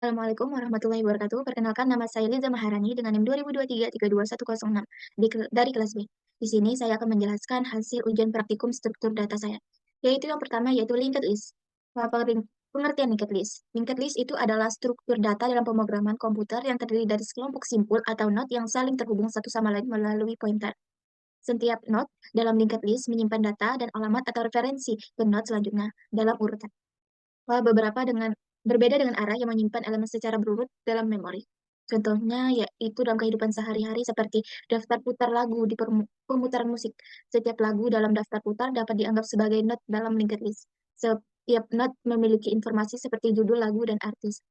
Assalamualaikum warahmatullahi wabarakatuh. Perkenalkan nama saya Liza Maharani dengan NIM 2023-32106 dari kelas B. Di sini saya akan menjelaskan hasil ujian praktikum struktur data saya. Yaitu yang pertama yaitu linked list. Pengertian linked list. Linked list itu adalah struktur data dalam pemrograman komputer yang terdiri dari sekelompok simpul atau node yang saling terhubung satu sama lain melalui pointer. Setiap node dalam linked list menyimpan data dan alamat atau referensi ke node selanjutnya dalam urutan. Berbeda dengan arah yang menyimpan elemen secara berurut dalam memori. Contohnya yaitu dalam kehidupan sehari-hari seperti daftar putar lagu di pemutaran musik. Setiap lagu dalam daftar putar dapat dianggap sebagai not dalam linked list. Setiap not memiliki informasi seperti judul lagu dan artis.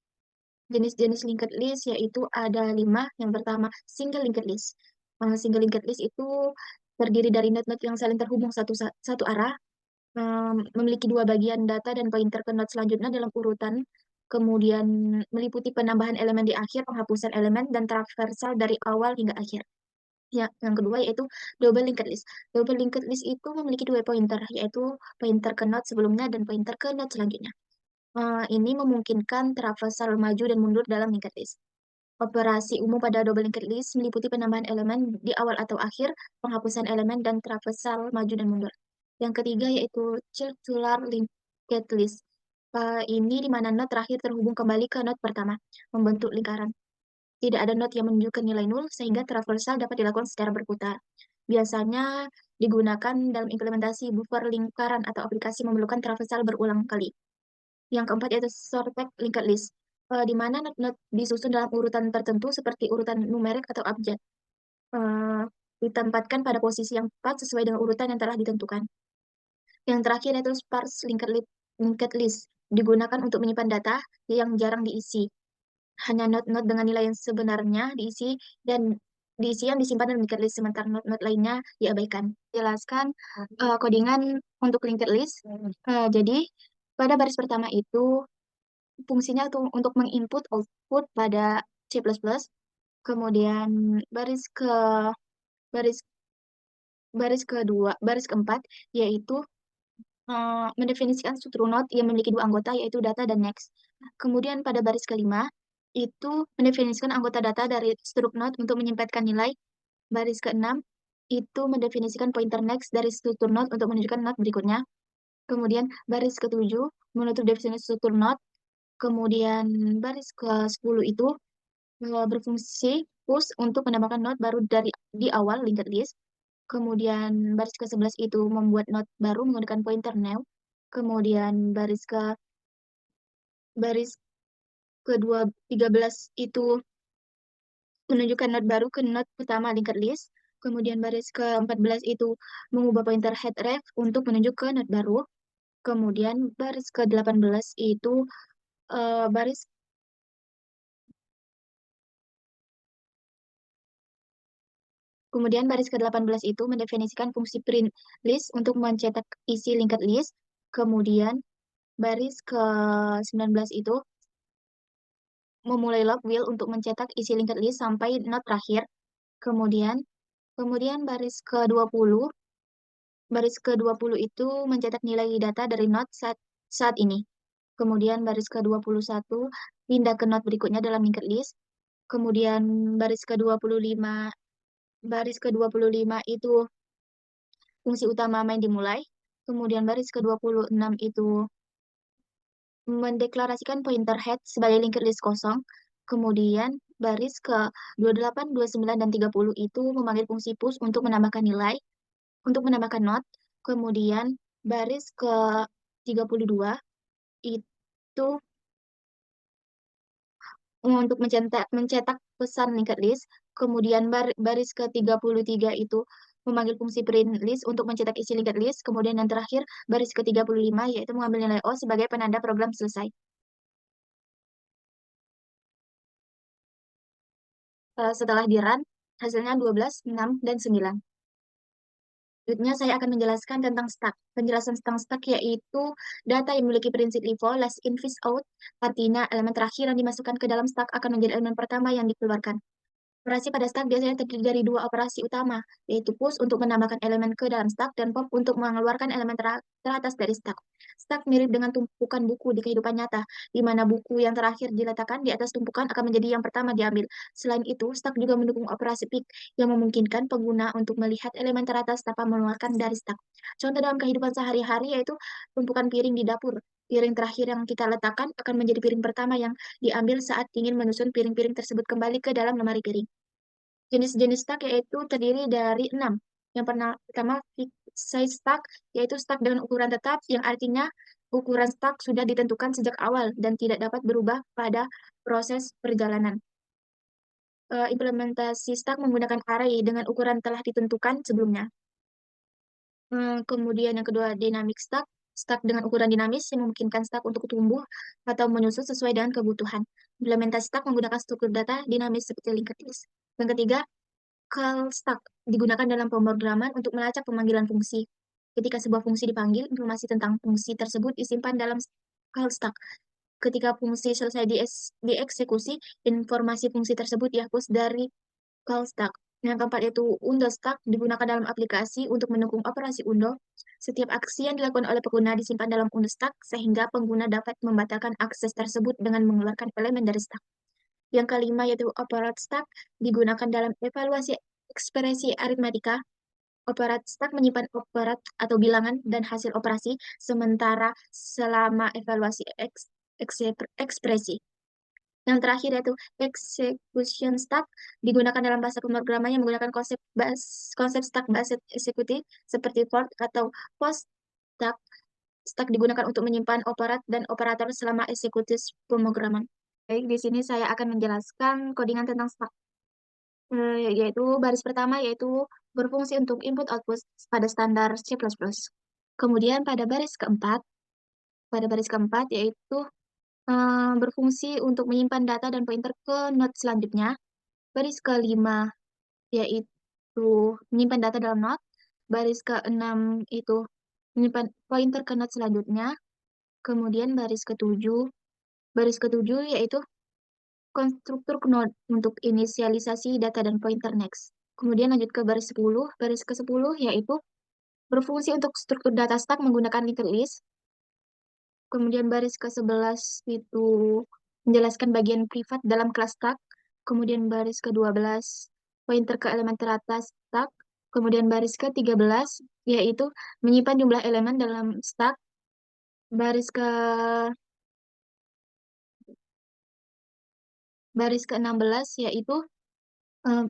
Jenis-jenis linked list yaitu ada 5. Yang pertama, single linked list. Single linked list itu terdiri dari not-not yang saling terhubung satu arah, memiliki dua bagian data dan pointer ke node selanjutnya dalam urutan, kemudian meliputi penambahan elemen di akhir, penghapusan elemen, dan traversal dari awal hingga akhir. Ya, yang kedua yaitu double linked list. Double linked list itu memiliki dua pointer, yaitu pointer ke node sebelumnya dan pointer ke node selanjutnya. Ini memungkinkan traversal maju dan mundur dalam linked list. Operasi umum pada double linked list meliputi penambahan elemen di awal atau akhir, penghapusan elemen, dan traversal maju dan mundur. Yang ketiga yaitu circular linked list. Ini di mana node terakhir terhubung kembali ke node pertama, membentuk lingkaran. Tidak ada node yang menunjukkan nilai nol, sehingga traversal dapat dilakukan secara berputar. Biasanya digunakan dalam implementasi buffer lingkaran atau aplikasi memerlukan traversal berulang kali. Yang keempat yaitu sorted linked list, di mana not-not disusun dalam urutan tertentu seperti urutan numerik atau abjad. Eh, Ditempatkan pada posisi yang tepat sesuai dengan urutan yang telah ditentukan. Yang terakhir yaitu sparse linked list, digunakan untuk menyimpan data yang jarang diisi. Hanya not-not dengan nilai yang sebenarnya diisi yang disimpan dalam linked list, sementara not-not lainnya diabaikan. Jelaskan codingan untuk linked list. Jadi pada baris pertama itu fungsinya untuk menginput output pada C++, kemudian baris ke baris baris keempat yaitu mendefinisikan struktur node yang memiliki dua anggota yaitu data dan next. Kemudian pada baris kelima itu mendefinisikan anggota data dari struktur node untuk menyimpankan nilai. Baris keenam itu mendefinisikan pointer next dari struktur node untuk menunjukkan node berikutnya. Kemudian baris ketujuh menutup definisi struktur node. Kemudian baris ke-10 itu berfungsi push untuk menambahkan node baru dari di awal linked list. Kemudian baris ke-11 itu membuat node baru menggunakan pointer new. Kemudian baris kedua 13 itu menunjukkan node baru ke node utama linked list. Kemudian baris ke-14 itu mengubah pointer head untuk menunjuk ke node baru. Kemudian baris ke-18 itu eh, baris Kemudian baris ke-18 itu mendefinisikan fungsi print list untuk mencetak isi linked list. Kemudian baris ke-19 itu memulai log wheel untuk mencetak isi linked list sampai node terakhir. Kemudian kemudian baris ke-20 itu mencetak nilai data dari node saat ini. Kemudian baris ke-21 pindah ke node berikutnya dalam linked list. Kemudian baris ke-25 baris ke-25 itu fungsi utama main dimulai. Kemudian baris ke-26 itu mendeklarasikan pointer head sebagai linked list kosong. Kemudian baris ke-28, 29, dan 30 itu memanggil fungsi push untuk menambahkan nilai, untuk menambahkan not. Kemudian baris ke-32 itu untuk mencetak pesan linked list. Kemudian baris ke-33 itu memanggil fungsi print list untuk mencetak isi linked list. Kemudian yang terakhir baris ke-35 yaitu mengambil nilai O sebagai penanda program selesai. Setelah di run, hasilnya 12, 6, dan 9. Selanjutnya saya akan menjelaskan tentang stack. Penjelasan tentang stack yaitu data yang memiliki prinsip LIFO, last in, first out. Artinya elemen terakhir yang dimasukkan ke dalam stack akan menjadi elemen pertama yang dikeluarkan. Operasi pada stak biasanya terdiri dari dua operasi utama, yaitu push untuk menambahkan elemen ke dalam stak dan pop untuk mengeluarkan elemen teratas dari stak. Stak mirip dengan tumpukan buku di kehidupan nyata, di mana buku yang terakhir diletakkan di atas tumpukan akan menjadi yang pertama diambil. Selain itu, stak juga mendukung operasi pick yang memungkinkan pengguna untuk melihat elemen teratas tanpa mengeluarkan dari stak. Contoh dalam kehidupan sehari-hari yaitu tumpukan piring di dapur. Piring terakhir yang kita letakkan akan menjadi piring pertama yang diambil saat ingin menyusun piring-piring tersebut kembali ke dalam lemari piring. Jenis-jenis stak yaitu terdiri dari 6. Pertama, fixed size stak, yaitu stak dengan ukuran tetap, yang artinya ukuran stak sudah ditentukan sejak awal dan tidak dapat berubah pada proses perjalanan. Implementasi stak menggunakan array dengan ukuran telah ditentukan sebelumnya. Kemudian yang kedua, dynamic stak. Stak dengan ukuran dinamis yang memungkinkan stak untuk tumbuh atau menyusut sesuai dengan kebutuhan. Implementasi stak menggunakan struktur data dinamis seperti linked list. Yang ketiga, call stack digunakan dalam pemrograman untuk melacak pemanggilan fungsi. Ketika sebuah fungsi dipanggil, informasi tentang fungsi tersebut disimpan dalam call stack. Ketika fungsi selesai dieksekusi, informasi fungsi tersebut dihapus dari call stack. Yang keempat yaitu undo stack digunakan dalam aplikasi untuk mendukung operasi undo. Setiap aksi yang dilakukan oleh pengguna disimpan dalam undo stack sehingga pengguna dapat membatalkan akses tersebut dengan mengeluarkan elemen dari stack. Yang kelima yaitu operate stack digunakan dalam evaluasi ekspresi aritmatika. Operate stack menyimpan operat atau bilangan dan hasil operasi sementara selama evaluasi ekspresi. Yang terakhir yaitu execution stack digunakan dalam bahasa pemrograman yang menggunakan konsep stack based executive seperti for atau post stack. Stack digunakan untuk menyimpan operat dan operator selama eksekusi pemrograman. Baik, di sini saya akan menjelaskan codingan tentang stack. Yaitu baris pertama yaitu berfungsi untuk input-output pada standar C++. Kemudian pada baris keempat yaitu berfungsi untuk menyimpan data dan pointer ke node selanjutnya. Baris kelima yaitu menyimpan data dalam node. Baris keenam itu menyimpan pointer ke node selanjutnya. Kemudian baris ketujuh yaitu konstruktur node untuk inisialisasi data dan pointer next. Kemudian lanjut ke baris 10. Baris ke-10 yaitu berfungsi untuk struktur data stack menggunakan linked list. Kemudian baris ke-11 itu menjelaskan bagian privat dalam kelas stack. Kemudian baris ke-12 pointer ke elemen teratas stack. Kemudian baris ke-13 yaitu menyimpan jumlah elemen dalam stack. Baris ke baris ke-16 yaitu eh,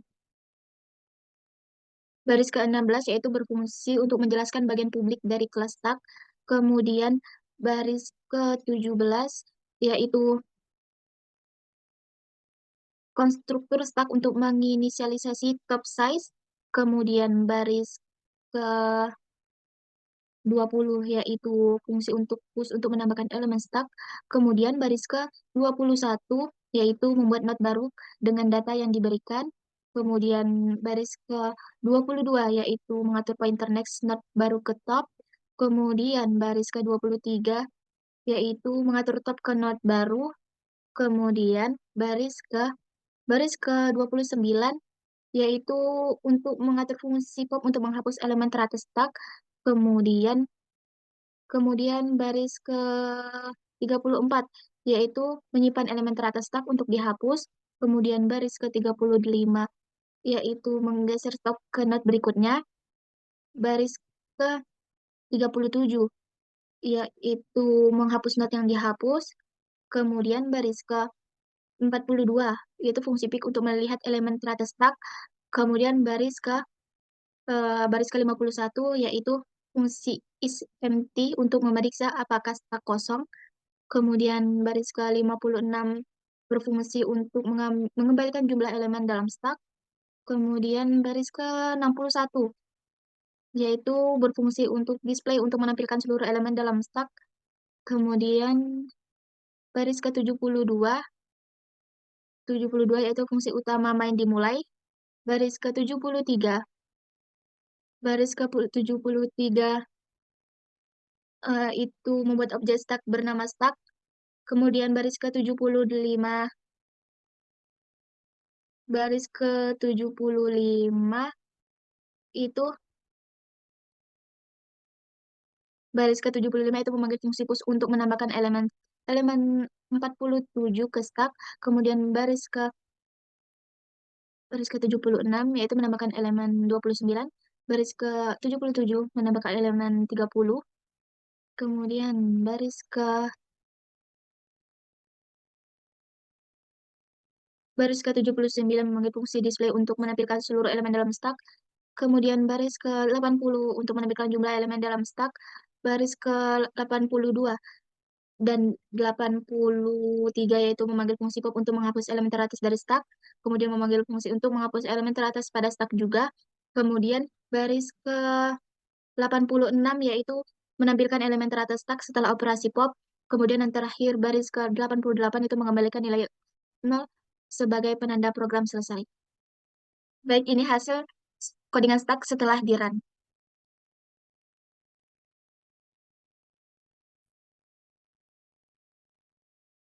baris ke-16 yaitu berfungsi untuk menjelaskan bagian publik dari kelas stack. Kemudian baris ke-17 yaitu konstruktur stack untuk menginisialisasi top size. Kemudian baris ke-20 yaitu fungsi untuk push untuk menambahkan elemen stack. Kemudian baris ke-21 yaitu membuat node baru dengan data yang diberikan. Kemudian baris ke-22 yaitu mengatur pointer next node baru ke top. Kemudian baris ke-23 yaitu mengatur top ke node baru. Kemudian baris ke-29 yaitu untuk mengatur fungsi pop untuk menghapus elemen teratas stack. Kemudian kemudian baris ke-34 yaitu menyimpan elemen teratas stack untuk dihapus. Kemudian baris ke-35 yaitu menggeser stop ke node berikutnya. Baris ke-37 yaitu menghapus node yang dihapus. Kemudian baris ke-42 yaitu fungsi pick untuk melihat elemen teratas stack. Kemudian baris ke-51 yaitu fungsi is empty untuk memeriksa apakah stack kosong. Kemudian baris ke-56 berfungsi untuk mengembalikan jumlah elemen dalam stack. Kemudian baris ke-61 yaitu berfungsi untuk display untuk menampilkan seluruh elemen dalam stack. Kemudian baris ke-72 yaitu fungsi utama main dimulai. Baris ke-73 itu membuat objek stack bernama stack. Kemudian baris ke-75 Baris ke-75 itu baris ke-75 itu memanggil fungsi push untuk menambahkan elemen elemen 47 ke stack, kemudian baris ke-76 yaitu menambahkan elemen 29, baris ke-77 menambahkan elemen 30, kemudian baris ke-79 memanggil fungsi display untuk menampilkan seluruh elemen dalam stack, kemudian baris ke-80 untuk menampilkan jumlah elemen dalam stack, baris ke-82 dan 83 yaitu memanggil fungsi pop untuk menghapus elemen teratas dari stack, kemudian memanggil fungsi untuk menghapus elemen teratas pada stack juga, kemudian baris ke-86 yaitu menampilkan elemen teratas stack setelah operasi pop, kemudian yang terakhir baris ke-88 itu mengembalikan nilai 0 sebagai penanda program selesai. Baik, ini hasil codingan stack setelah di run.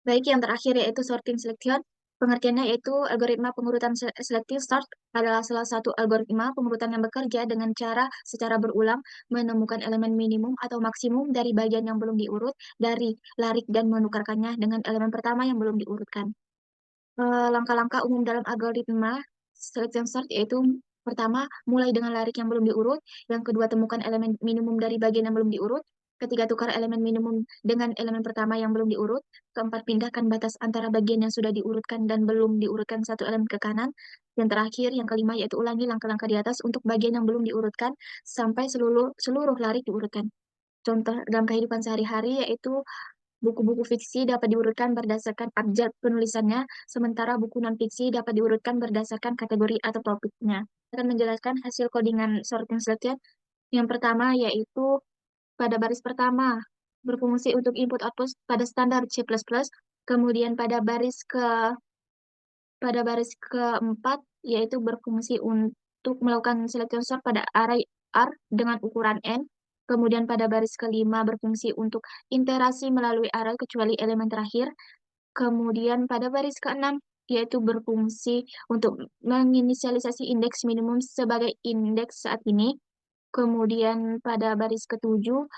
Baik, yang terakhir yaitu sorting selection. Pengertiannya yaitu algoritma pengurutan selective sort adalah salah satu algoritma pengurutan yang bekerja dengan cara secara berulang menemukan elemen minimum atau maksimum dari bagian yang belum diurut dari larik dan menukarkannya dengan elemen pertama yang belum diurutkan. Langkah-langkah umum dalam algoritma selection sort yaitu pertama, mulai dengan larik yang belum diurut, yang kedua, temukan elemen minimum dari bagian yang belum diurut, ketiga, tukar elemen minimum dengan elemen pertama yang belum diurut, keempat, pindahkan batas antara bagian yang sudah diurutkan dan belum diurutkan satu elemen ke kanan, yang terakhir, yang kelima, yaitu ulangi langkah-langkah di atas untuk bagian yang belum diurutkan sampai seluruh larik diurutkan. Contoh dalam kehidupan sehari-hari yaitu buku-buku fiksi dapat diurutkan berdasarkan abjad penulisannya, sementara buku non-fiksi dapat diurutkan berdasarkan kategori atau topiknya. Akan menjelaskan hasil codingan sorting selection. Yang pertama yaitu pada baris pertama berfungsi untuk input-output pada standar C++, kemudian pada baris keempat yaitu berfungsi untuk melakukan selection sort pada array R dengan ukuran N. Kemudian pada baris kelima berfungsi untuk iterasi melalui array kecuali elemen terakhir. Kemudian pada baris keenam yaitu berfungsi untuk menginisialisasi indeks minimum sebagai indeks saat ini. Kemudian pada baris ketujuh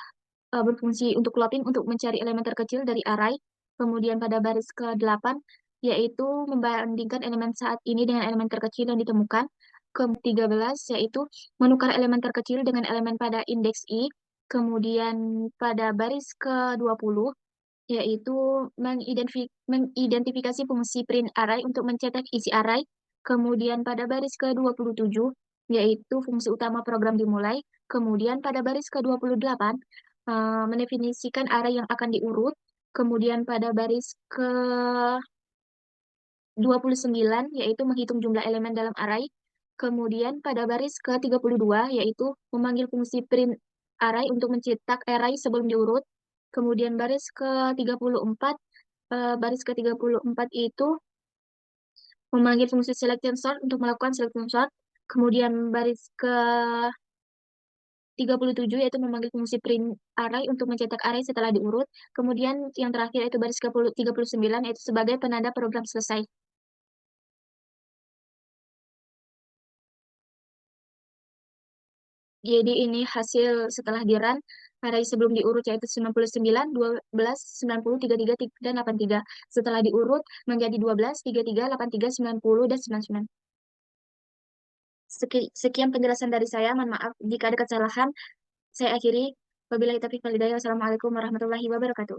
berfungsi untuk looping untuk mencari elemen terkecil dari array. Kemudian pada baris ke-8 yaitu membandingkan elemen saat ini dengan elemen terkecil yang ditemukan. Ke-13 yaitu menukar elemen terkecil dengan elemen pada indeks i. Kemudian pada baris ke-20 yaitu mengidentifikasi fungsi print array untuk mencetak isi array. Kemudian pada baris ke-27 yaitu fungsi utama program dimulai. Kemudian pada baris ke-28 mendefinisikan array yang akan diurut. Kemudian pada baris ke-29 yaitu menghitung jumlah elemen dalam array. Kemudian pada baris ke-32 yaitu memanggil fungsi print array untuk mencetak array sebelum diurut. Kemudian baris ke-34 itu memanggil fungsi selection sort untuk melakukan selection sort. Kemudian baris ke-37 yaitu memanggil fungsi print array untuk mencetak array setelah diurut. Kemudian yang terakhir yaitu baris ke-39 yaitu sebagai penanda program selesai. Jadi ini hasil setelah di run array sebelum diurut yaitu 99, 12, 90, 33, dan 83. Setelah diurut menjadi 12, 33, 83, 90, dan 99. Sekian penjelasan dari saya. Mohon maaf jika ada kesalahan. Saya akhiri. Wabillahi taufiq wal hidayah. Wassalamualaikum warahmatullahi wabarakatuh.